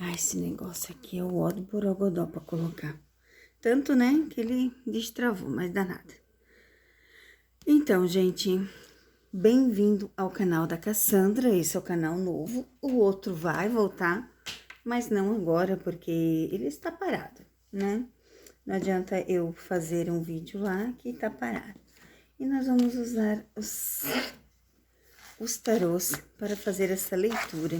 Ai, esse negócio aqui é o ó do borogodó pra colocar. Tanto, né, que ele destravou, mas dá nada. Então, gente, bem-vindo ao canal da Cassandra. Esse é o canal novo. O outro vai voltar, mas não agora, porque ele está parado, né? Não adianta eu fazer um vídeo lá que tá parado. E nós vamos usar os tarôs para fazer essa leitura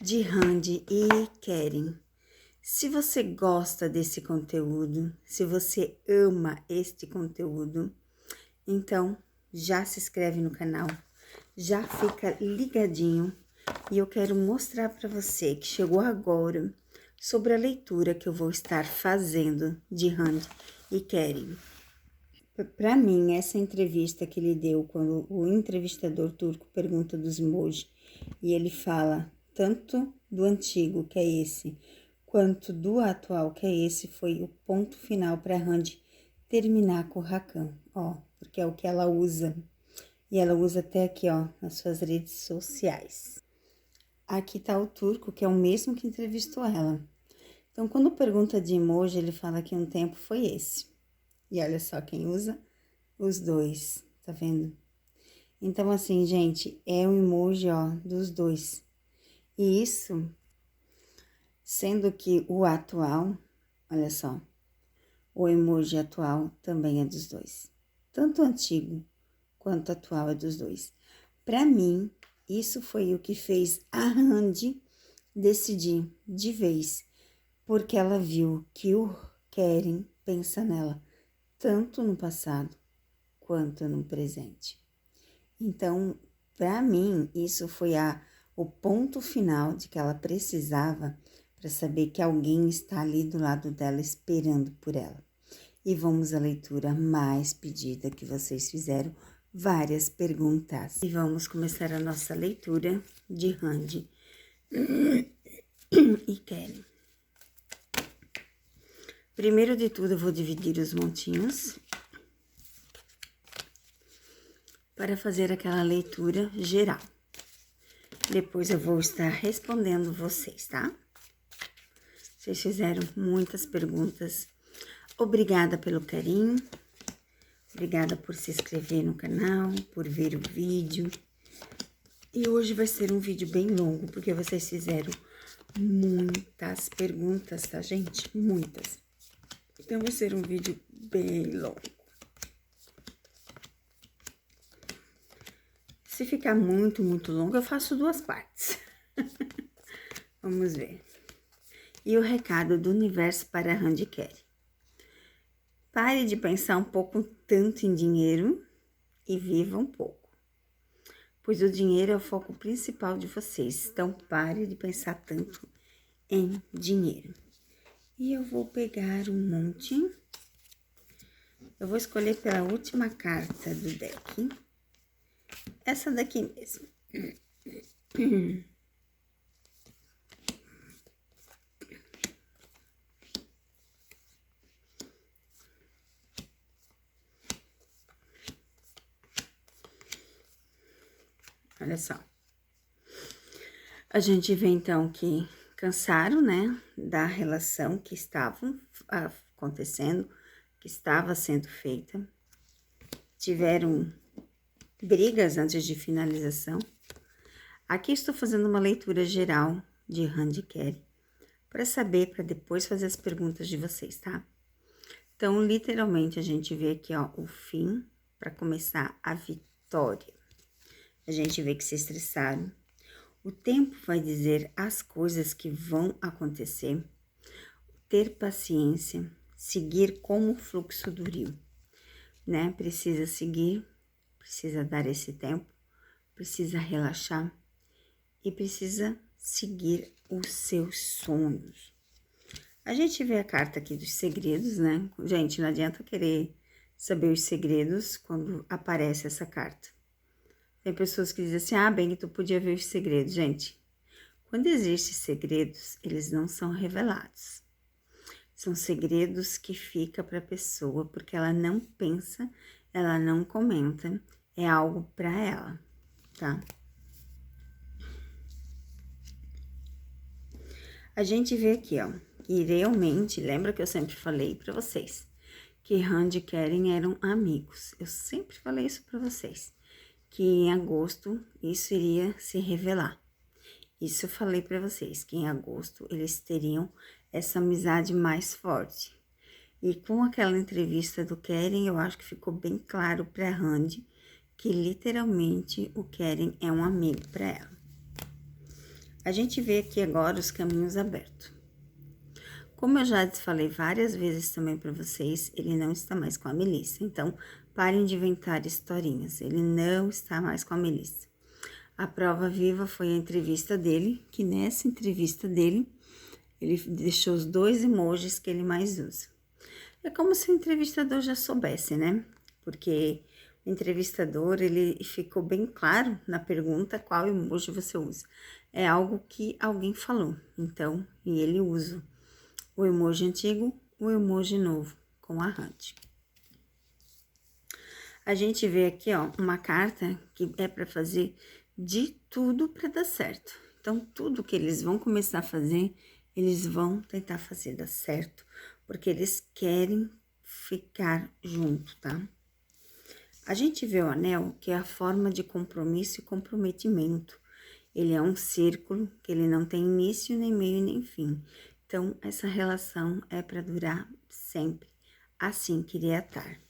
de Randy e Keren. Se você gosta desse conteúdo, se você ama este conteúdo, então já se inscreve no canal, já fica ligadinho e eu quero mostrar para você que chegou agora sobre a leitura que eu vou estar fazendo de Randy e Keren. Para mim, essa entrevista que ele deu quando o entrevistador turco pergunta dos emojis e ele fala tanto do antigo, que é esse, quanto do atual, que é esse, foi o ponto final para Randy terminar com o Hakan, ó, porque é o que ela usa. E ela usa até aqui, ó, nas suas redes sociais. Aqui tá o turco, que é o mesmo que entrevistou ela. Então, quando pergunta de emoji, ele fala que um tempo foi esse. E olha só quem usa os dois, tá vendo? Então, assim, gente, é o emoji, ó, dos dois. E isso, sendo que o atual, olha só, o emoji atual também é dos dois. Tanto o antigo quanto o atual é dos dois. Pra mim, isso foi o que fez a Randy decidir de vez, porque ela viu que o Keren pensa nela, tanto no passado quanto no presente. Então, para mim, isso foi o ponto final de que ela precisava para saber que alguém está ali do lado dela esperando por ela. E vamos à leitura mais pedida que vocês fizeram, várias perguntas. E vamos começar a nossa leitura de Randy e Keren. Primeiro de tudo, eu vou dividir os montinhos para fazer aquela leitura geral. Depois eu vou estar respondendo vocês, tá? Vocês fizeram muitas perguntas. Obrigada pelo carinho. Obrigada por se inscrever no canal, por ver o vídeo. E hoje vai ser um vídeo bem longo, porque vocês fizeram muitas perguntas, tá, gente? Muitas. Então, vai ser um vídeo bem longo. Se ficar muito longo, eu faço duas partes. Vamos ver. E o recado do universo para Randy Keren. Pare de pensar um pouco tanto em dinheiro e viva um pouco. Pois o dinheiro é o foco principal de vocês. Então, pare de pensar tanto em dinheiro. E eu vou pegar um monte. Eu vou escolher pela última carta do deck. Essa daqui mesmo. Olha só. A gente vê então que cansaram, né, da relação que estavam acontecendo, que estava sendo feita. Tiveram brigas antes de finalização. Aqui estou fazendo uma leitura geral de Randy Keren para saber, para depois fazer as perguntas de vocês, tá? Então, literalmente, a gente vê aqui, ó, o fim para começar a vitória. A gente vê que se estressaram. O tempo vai dizer as coisas que vão acontecer. Ter paciência, seguir como o fluxo do rio, né? Precisa seguir, precisa dar esse tempo, precisa relaxar e precisa seguir os seus sonhos. A gente vê a carta aqui dos segredos, né? Gente, não adianta querer saber os segredos quando aparece essa carta. Tem pessoas que dizem assim, ah, bem, tu podia ver os segredos. Gente, quando existem segredos, eles não são revelados. São segredos que ficam para a pessoa, porque ela não pensa, ela não comenta, é algo para ela, tá? A gente vê aqui, ó, que realmente, lembra que eu sempre falei pra vocês, que Han e Karen eram amigos. Eu sempre falei isso pra vocês, que em agosto isso iria se revelar. Isso eu falei pra vocês, que em agosto eles teriam essa amizade mais forte. E com aquela entrevista do Karen, eu acho que ficou bem claro pra Randy que literalmente o Karen é um amigo pra ela. A gente vê aqui agora os caminhos abertos. Como eu já falei várias vezes também para vocês, ele não está mais com a Melissa. Então, parem de inventar historinhas. Ele não está mais com a Melissa. A prova viva foi a entrevista dele, que nessa entrevista dele, ele deixou os 2 emojis que ele mais usa. É como se o entrevistador já soubesse, né? Porque o entrevistador, ele ficou bem claro na pergunta qual emoji você usa. É algo que alguém falou, então, e ele usa o emoji antigo, o emoji novo, com a Randy. A gente vê aqui, ó, uma carta que é para fazer de tudo para dar certo. Então, tudo que eles vão começar a fazer, eles vão tentar fazer dar certo, porque eles querem ficar junto, tá? A gente vê o anel, que é a forma de compromisso e comprometimento. Ele é um círculo, que ele não tem início, nem meio, nem fim. Então, essa relação é para durar sempre, assim queria estar.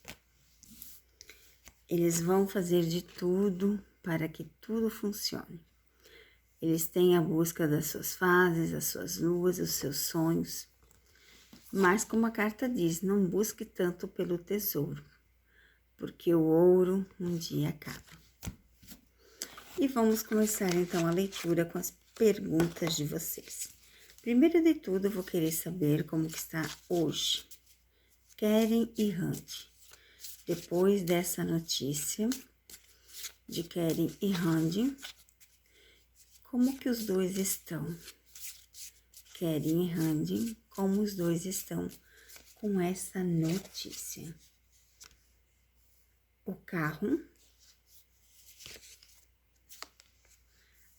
Eles vão fazer de tudo para que tudo funcione. Eles têm a busca das suas fases, as suas luas, os seus sonhos. Mas como a carta diz, não busque tanto pelo tesouro, porque o ouro um dia acaba. E vamos começar então a leitura com as perguntas de vocês. Primeiro de tudo, eu vou querer saber como que está hoje Karen e Randy. Depois dessa notícia de Karen e Randy, como que os dois estão? Karen e Randy, como os dois estão com essa notícia? O carro,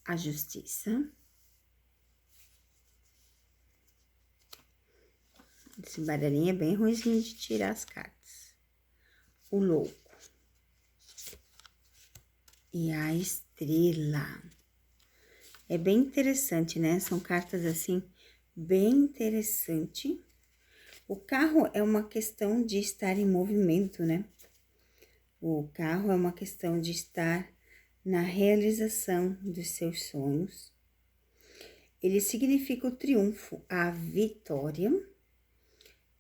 a justiça, esse baralhinho é bem ruimzinho de tirar as cartas, o louco e a estrela. É bem interessante, né? São cartas assim, bem interessante. O carro é uma questão de estar em movimento, né? O carro é uma questão de estar na realização dos seus sonhos. Ele significa o triunfo, a vitória,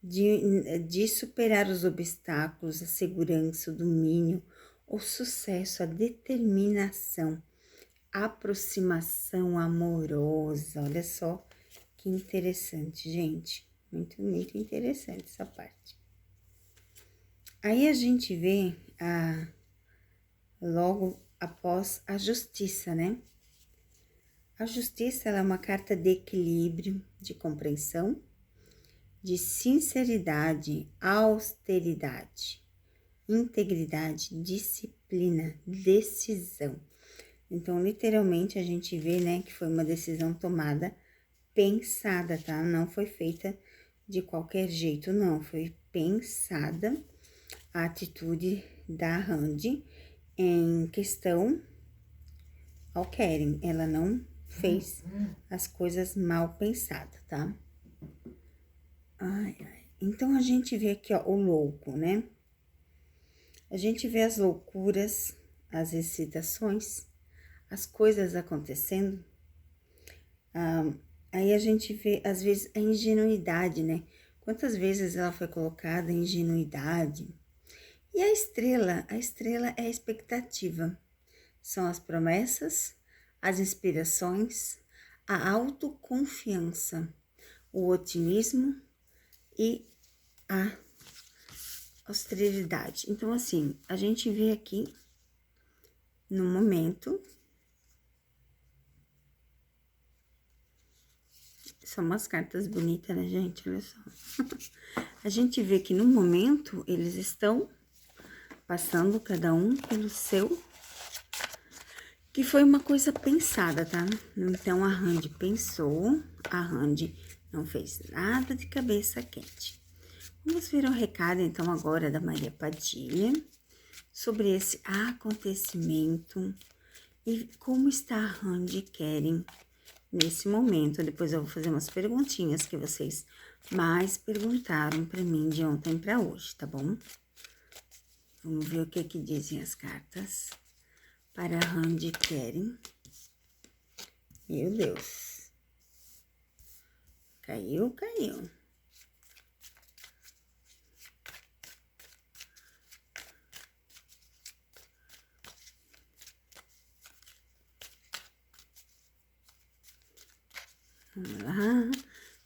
de superar os obstáculos, a segurança, o domínio, o sucesso, a determinação, a aproximação amorosa. Olha só que interessante, gente. Muito, muito interessante essa parte. Aí a gente vê logo após a justiça, né? A justiça, ela é uma carta de equilíbrio, de compreensão, de sinceridade, austeridade, integridade, disciplina, decisão. Então, literalmente, a gente vê, né, que foi uma decisão tomada pensada, tá? Não foi feita de qualquer jeito, não. Foi pensada a atitude da Randy em questão ao Karen. Ela não fez as coisas mal pensadas, tá? Ai, ai. Então, a gente vê aqui, ó, o louco, né? A gente vê as loucuras, as excitações, as coisas acontecendo. Aí a gente vê, às vezes, a ingenuidade, né? Quantas vezes ela foi colocada em ingenuidade? E a estrela é a expectativa. São as promessas, as inspirações, a autoconfiança, o otimismo e a austeridade. Então, assim, a gente vê aqui, no momento, são umas cartas bonitas, né, gente? Olha só. A gente vê que no momento eles estão passando cada um pelo seu Que foi uma coisa pensada, tá? Então, a Randy pensou, a Randy não fez nada de cabeça quente. Vamos ver o recado, então, agora da Maria Padilha sobre esse acontecimento e como está a Randy Keren nesse momento. Depois eu vou fazer umas perguntinhas que vocês mais perguntaram para mim de ontem para hoje, tá bom? Vamos ver o que que dizem as cartas para a Randy Keren. Meu Deus. Caiu, caiu. Vamos lá.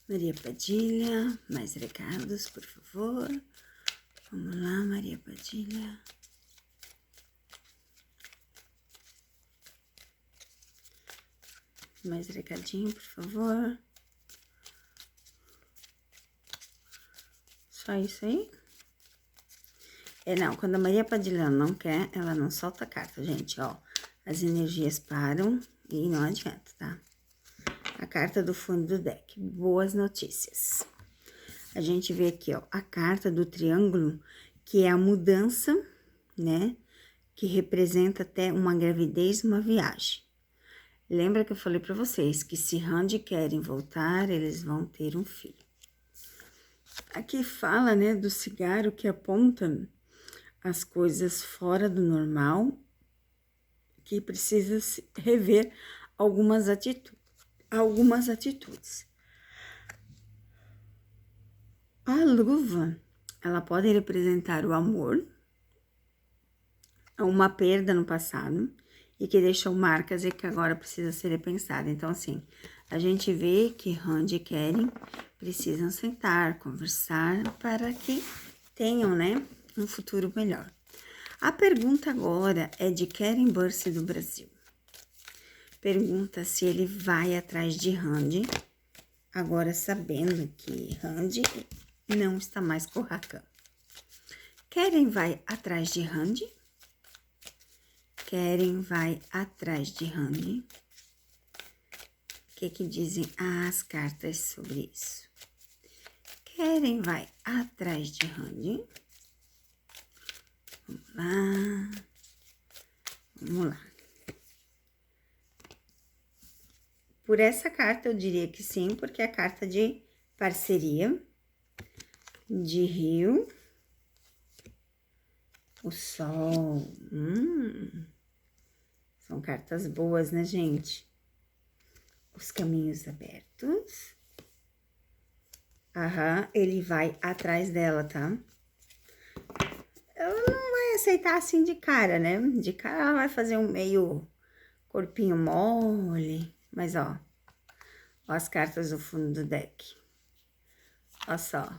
Maria Padilha, mais recados, por favor. Vamos lá, Maria Padilha. Mais recadinho, por favor. Só isso aí? Não, quando a Maria Padilha não quer, ela não solta a carta, gente, ó. As energias param e não adianta, tá? A carta do fundo do deck, boas notícias. A gente vê aqui, ó, a carta do triângulo, que é a mudança, né? Que representa até uma gravidez, uma viagem. Lembra que eu falei pra vocês que se Randy querem voltar, eles vão ter um filho. Aqui fala, né, do cigarro que aponta as coisas fora do normal, que precisa se rever algumas atitudes. A luva, ela pode representar o amor, uma perda no passado e que deixou marcas e que agora precisa ser repensada. Então, assim, a gente vê que Randy e Keren precisam sentar, conversar para que tenham, né, um futuro melhor. A pergunta agora é de Keren Burse do Brasil. Pergunta se ele vai atrás de Randy, agora sabendo que Randy não está mais com o Rakan. Keren vai atrás de Randy? Keren vai atrás de Randy? O que dizem as cartas sobre isso? Keren vai atrás de Randy? Vamos lá. Vamos lá. Por essa carta eu diria que sim, porque é a carta de parceria, de rio, o sol. São cartas boas, né, gente? Os caminhos abertos. Aham, ele vai atrás dela, tá? Ela não vai aceitar assim de cara, né? De cara ela vai fazer um meio corpinho mole. Mas, ó as cartas do fundo do deck. Ó só.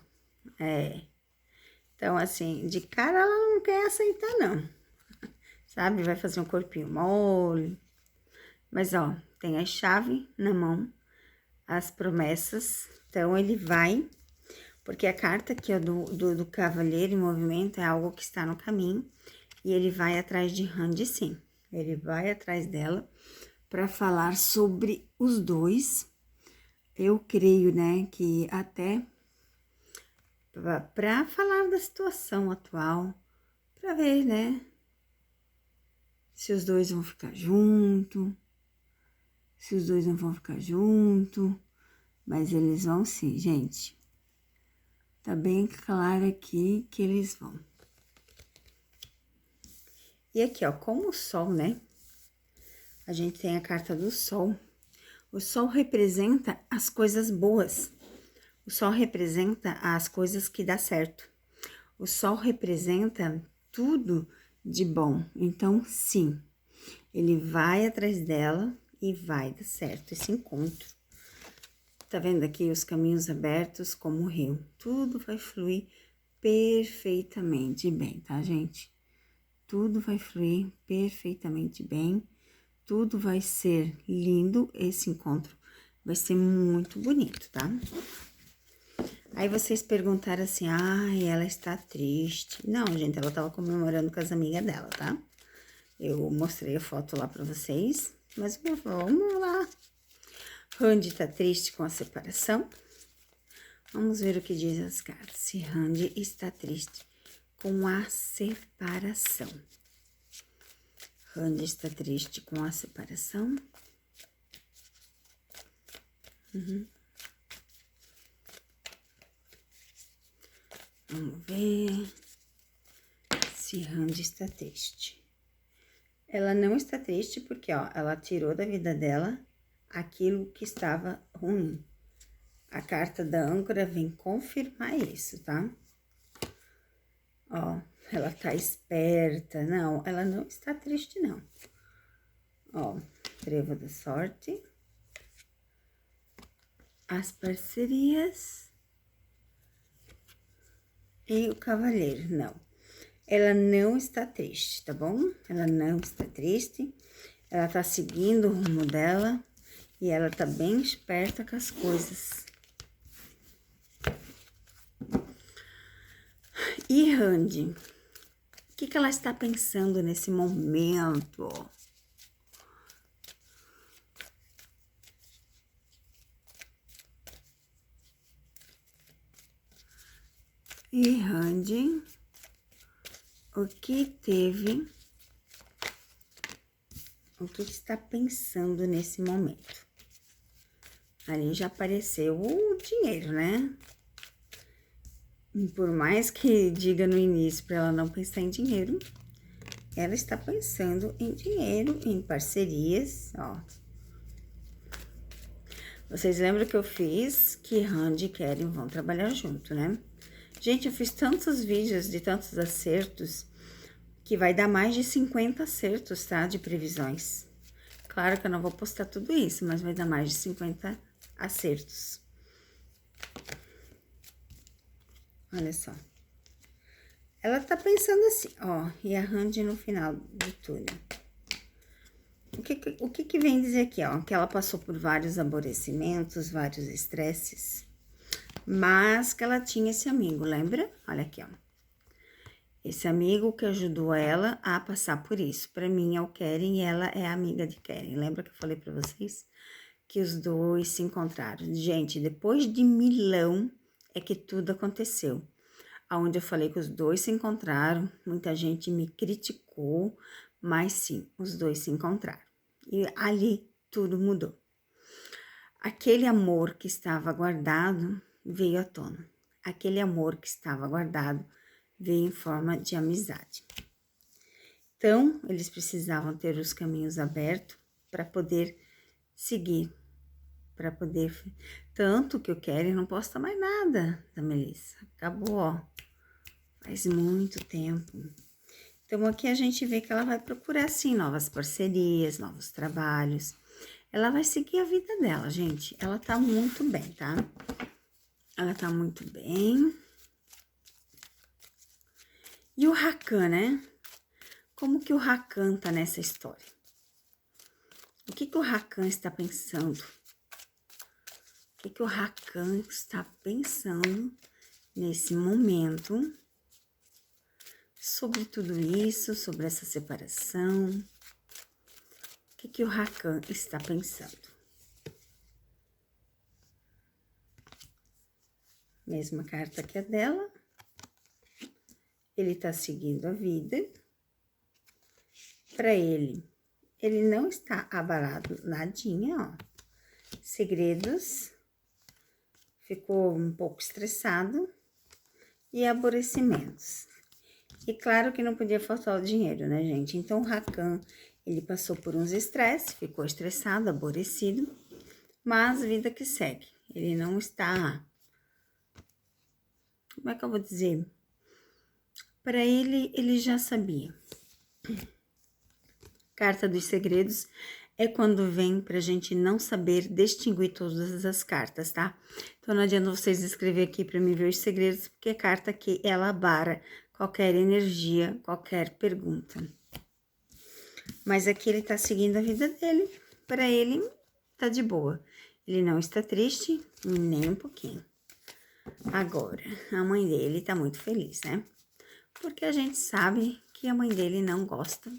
Então, assim, de cara ela não quer aceitar, não. Sabe? Vai fazer um corpinho mole. Mas, ó, tem a chave na mão, as promessas. Então, ele vai, porque a carta aqui, ó, do Cavaleiro em Movimento é algo que está no caminho. E ele vai atrás de Randy, sim. Ele vai atrás dela para falar sobre os dois. Eu creio, né, que até para falar da situação atual, para ver, né, se os dois vão ficar junto, se os dois não vão ficar junto, mas eles vão sim, gente. Tá bem claro aqui que eles vão. E aqui, ó, como o sol, né, a gente tem a carta do sol. O sol representa as coisas boas. O sol representa as coisas que dá certo. O sol representa tudo de bom. Então, sim, ele vai atrás dela e vai dar certo esse encontro. Tá vendo aqui os caminhos abertos como o rio? Tudo vai fluir perfeitamente bem, tá, gente? Tudo vai fluir perfeitamente bem. Tudo vai ser lindo, esse encontro vai ser muito bonito, tá? Aí vocês perguntaram assim, ela está triste. Não, gente, ela tava comemorando com as amigas dela, tá? Eu mostrei a foto lá pra vocês, mas vamos lá. Randy tá triste com a separação. Vamos ver o que diz as cartas. Se Randy está triste com a separação. Randy está triste com a separação. Vamos ver se Randy está triste. Ela não está triste porque, ó, ela tirou da vida dela aquilo que estava ruim. A carta da âncora vem confirmar isso, tá? Ó, ela tá esperta. Não, ela não está triste, não. Ó, trevo da sorte. As parcerias. E o cavaleiro, não. Ela não está triste, tá bom? Ela não está triste. Ela tá seguindo o rumo dela. E ela tá bem esperta com as coisas. E Randy, o que ela está pensando nesse momento? E Randy, o que está pensando nesse momento? Ali já apareceu o dinheiro, né? Por mais que diga no início para ela não pensar em dinheiro, ela está pensando em dinheiro, em parcerias, ó. Vocês lembram que eu fiz que Randy e Karen vão trabalhar junto, né? Gente, eu fiz tantos vídeos de tantos acertos que vai dar mais de 50 acertos, tá? De previsões. Claro que eu não vou postar tudo isso, mas vai dar mais de 50 acertos. Olha só. Ela tá pensando assim, ó, e a Randy no final de tudo. O que vem dizer aqui, ó? Que ela passou por vários aborrecimentos, vários estresses, mas que ela tinha esse amigo, lembra? Olha aqui, ó. Esse amigo que ajudou ela a passar por isso. Pra mim é o Karen e ela é a amiga de Karen. Lembra que eu falei pra vocês? Que os dois se encontraram. Gente, depois de Milão é que tudo aconteceu. Onde eu falei que os dois se encontraram, muita gente me criticou, mas sim, os dois se encontraram. E ali tudo mudou. Aquele amor que estava guardado veio à tona. Aquele amor que estava guardado veio em forma de amizade. Então, eles precisavam ter os caminhos abertos para poder seguir, para poder... Tanto que eu quero e não posta mais nada da Melissa. Acabou, ó. Faz muito tempo. Então, aqui a gente vê que ela vai procurar, sim, novas parcerias, novos trabalhos. Ela vai seguir a vida dela, gente. Ela tá muito bem, tá? Ela tá muito bem. E o Rakan, né? Como que o Rakan tá nessa história? O que o Rakan está pensando? O que o Rakan está pensando nesse momento sobre tudo isso, sobre essa separação? O que o Rakan está pensando? Mesma carta que a dela. Ele tá seguindo a vida. Para ele não está abalado nadinha, ó. Segredos. Ficou um pouco estressado. E aborrecimentos. E claro que não podia faltar o dinheiro, né, gente? Então, o Rakan, ele passou por uns estresses, ficou estressado, aborrecido, mas vida que segue. Ele não está... Como é que eu vou dizer? Para ele já sabia. Carta dos segredos é quando vem pra gente não saber distinguir todas as cartas, tá? Então, não adianta vocês escrever aqui pra mim ver os segredos, porque é carta que ela abara qualquer energia, qualquer pergunta. Mas aqui ele tá seguindo a vida dele, pra ele tá de boa. Ele não está triste, nem um pouquinho. Agora, a mãe dele tá muito feliz, né? Porque a gente sabe que a mãe dele não gosta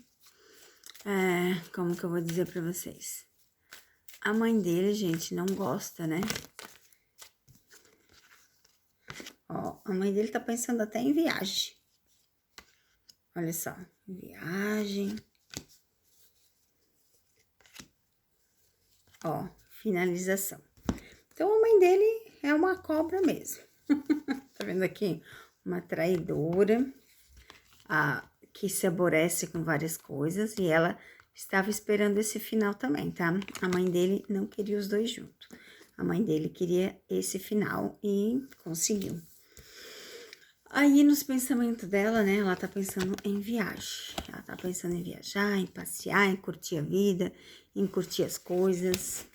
Como que eu vou dizer pra vocês? A mãe dele, gente, não gosta, né? Ó, a mãe dele tá pensando até em viagem. Olha só, viagem. Ó, finalização. Então, a mãe dele é uma cobra mesmo. Tá vendo aqui? Uma traidora, que se aborrece com várias coisas. E ela estava esperando esse final também, tá? A mãe dele não queria os dois juntos. A mãe dele queria esse final e conseguiu. Aí, nos pensamentos dela, né, ela tá pensando em viagem. Ela tá pensando em viajar, em passear, em curtir a vida, em curtir as coisas.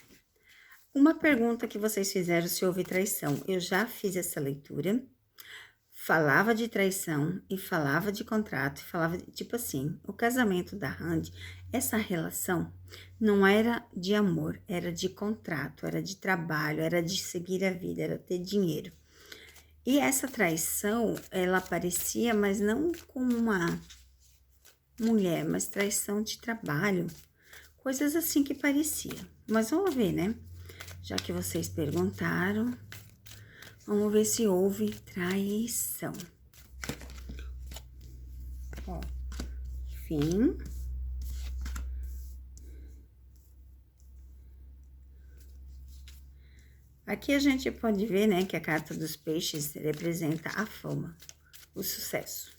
Uma pergunta que vocês fizeram se houve traição. Eu já fiz essa leitura. Falava de traição e falava de contrato, e falava, tipo assim, o casamento da Randy, essa relação não era de amor, era de contrato, era de trabalho, era de seguir a vida, era ter dinheiro. E essa traição, ela aparecia, mas não como uma mulher, mas traição de trabalho, coisas assim que parecia. Mas vamos ver, né? Já que vocês perguntaram, vamos ver se houve traição. Ó, fim. Aqui a gente pode ver, né, que a carta dos peixes representa a fama, o sucesso.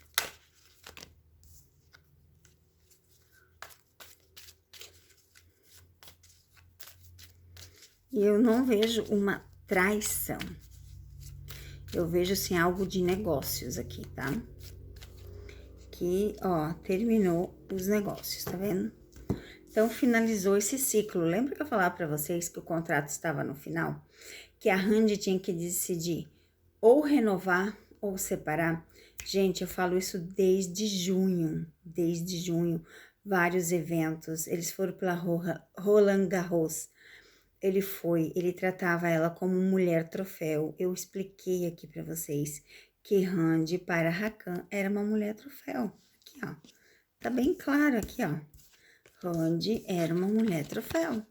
E eu não vejo uma traição. Eu vejo, assim, algo de negócios aqui, tá? Que, ó, terminou os negócios, tá vendo? Então, finalizou esse ciclo. Lembra que eu falava pra vocês que o contrato estava no final? Que a Randy tinha que decidir ou renovar ou separar? Gente, eu falo isso desde junho, vários eventos. Eles foram pela Roland Garros. Ele tratava ela como mulher troféu. Eu expliquei aqui pra vocês que Randy para Hakan era uma mulher troféu. Aqui, ó. Tá bem claro aqui, ó. Randy era uma mulher troféu.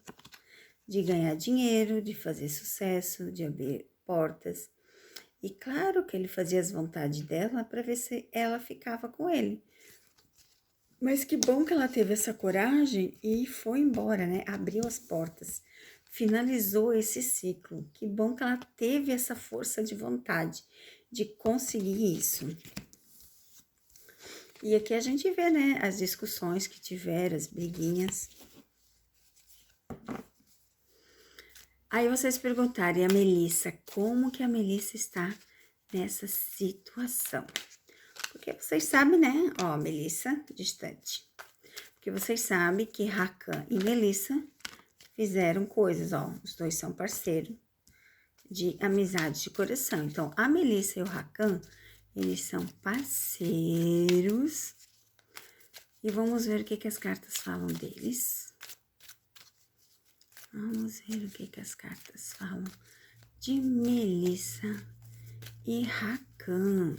De ganhar dinheiro, de fazer sucesso, de abrir portas. E claro que ele fazia as vontades dela para ver se ela ficava com ele. Mas que bom que ela teve essa coragem e foi embora, né? Abriu as portas, finalizou esse ciclo. Que bom que ela teve essa força de vontade de conseguir isso. E aqui a gente vê, né, as discussões que tiveram, as briguinhas. Aí vocês perguntarem a Melissa, como que a Melissa está nessa situação? Porque vocês sabem, né? Ó, Melissa distante. Porque vocês sabem que Hakan e Melissa fizeram coisas, ó. Os dois são parceiros de amizade de coração. Então, a Melissa e o Hakan, eles são parceiros. E vamos ver o que as cartas falam deles. Vamos ver o que as cartas falam de Melissa e Hakan.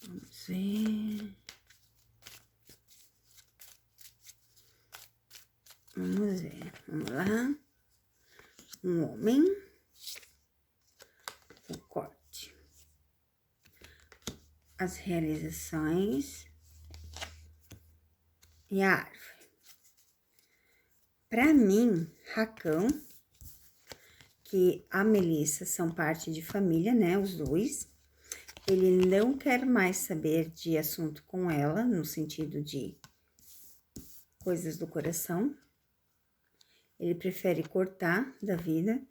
Vamos ver. Vamos ver. Vamos lá. Um homem. O corte. As realizações. E a árvore. Para mim, Hakan, que a Melissa são parte de família, né? Os dois. Ele não quer mais saber de assunto com ela, no sentido de coisas do coração. Ele prefere cortar da vida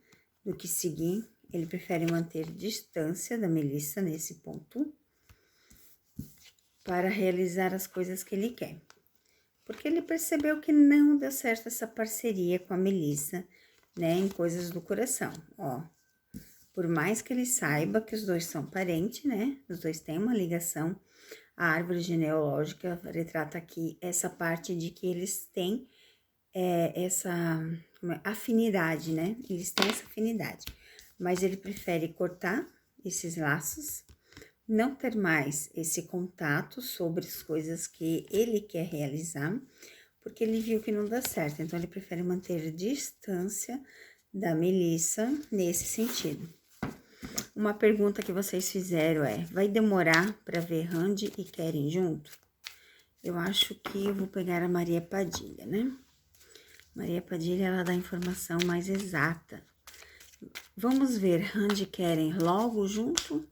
do que seguir. Ele prefere manter distância da Melissa nesse ponto para realizar as coisas que ele quer. Porque ele percebeu que não deu certo essa parceria com a Melissa, né, em coisas do coração, ó. Por mais que ele saiba que os dois são parentes, né, os dois têm uma ligação, a árvore genealógica retrata aqui essa parte de que eles têm essa afinidade, né, eles têm essa afinidade. Mas ele prefere cortar esses laços não ter mais esse contato sobre as coisas que ele quer realizar, porque ele viu que não dá certo, então ele prefere manter distância da Melissa nesse sentido. Uma pergunta que vocês fizeram é: vai demorar para ver Randy e Keren junto? Eu acho que eu vou pegar a Maria Padilha, né? Maria Padilha, ela dá a informação mais exata. Vamos ver Randy e Keren logo junto?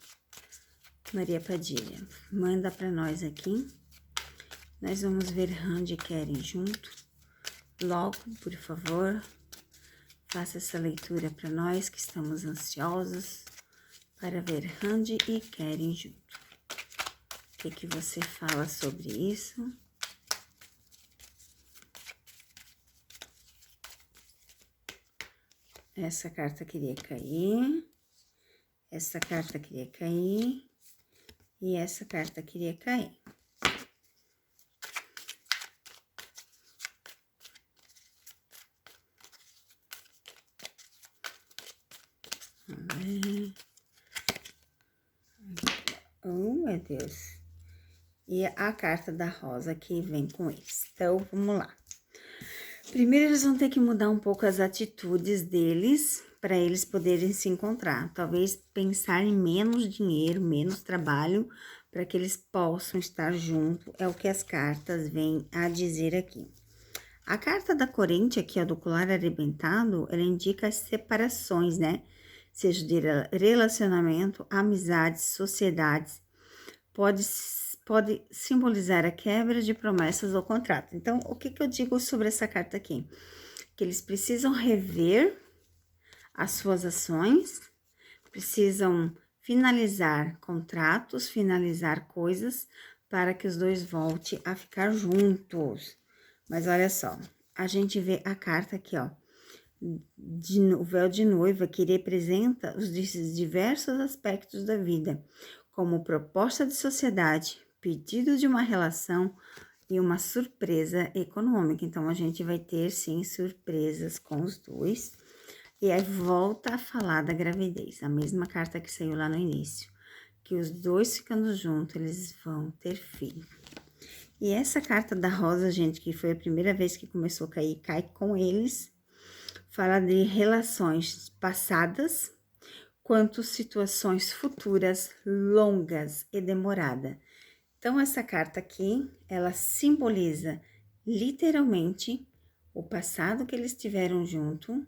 Maria Padilha, manda para nós aqui. Nós vamos ver Randy e Keren junto. Logo, por favor, faça essa leitura para nós que estamos ansiosos para ver Randy e Keren junto. O que você fala sobre isso? Essa carta queria cair. Essa carta queria cair. E essa carta queria cair. Oh, meu Deus. E a carta da rosa que vem com eles. Então, vamos lá. Primeiro, eles vão ter que mudar um pouco as atitudes deles para eles poderem se encontrar. Talvez pensar em menos dinheiro, menos trabalho, para que eles possam estar juntos. É o que as cartas vêm a dizer aqui. A carta da corrente aqui, ó, do colar arrebentado, ela indica as separações, né? Seja de relacionamento, amizades, sociedades. Pode simbolizar a quebra de promessas ou contrato. Então, o que eu digo sobre essa carta aqui? Que eles precisam rever as suas ações, precisam finalizar contratos, finalizar coisas para que os dois voltem a ficar juntos. Mas olha só, a gente vê a carta aqui, ó, o véu de noiva, que representa os diversos aspectos da vida, como proposta de sociedade, pedido de uma relação e uma surpresa econômica. Então, a gente vai ter, sim, surpresas com os dois. E aí, volta a falar da gravidez, a mesma carta que saiu lá no início, que os dois ficando juntos, eles vão ter filho. E essa carta da rosa, gente, que foi a primeira vez que começou a cair, cai com eles, fala de relações passadas, quanto situações futuras, longas e demoradas. Então, essa carta aqui, ela simboliza literalmente o passado que eles tiveram junto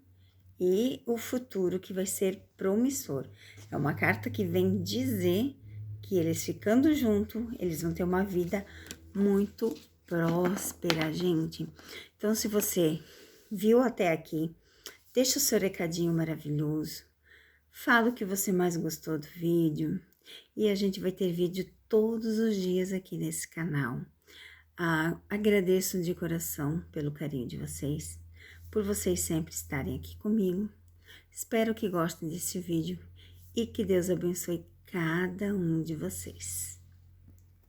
e o futuro que vai ser promissor. É uma carta que vem dizer que eles ficando junto, eles vão ter uma vida muito próspera, gente. Então, se você viu até aqui, deixa o seu recadinho maravilhoso. Fala o que você mais gostou do vídeo. E a gente vai ter vídeo todos os dias aqui nesse canal. Agradeço de coração pelo carinho de vocês, por vocês sempre estarem aqui comigo. Espero que gostem desse vídeo e que Deus abençoe cada um de vocês.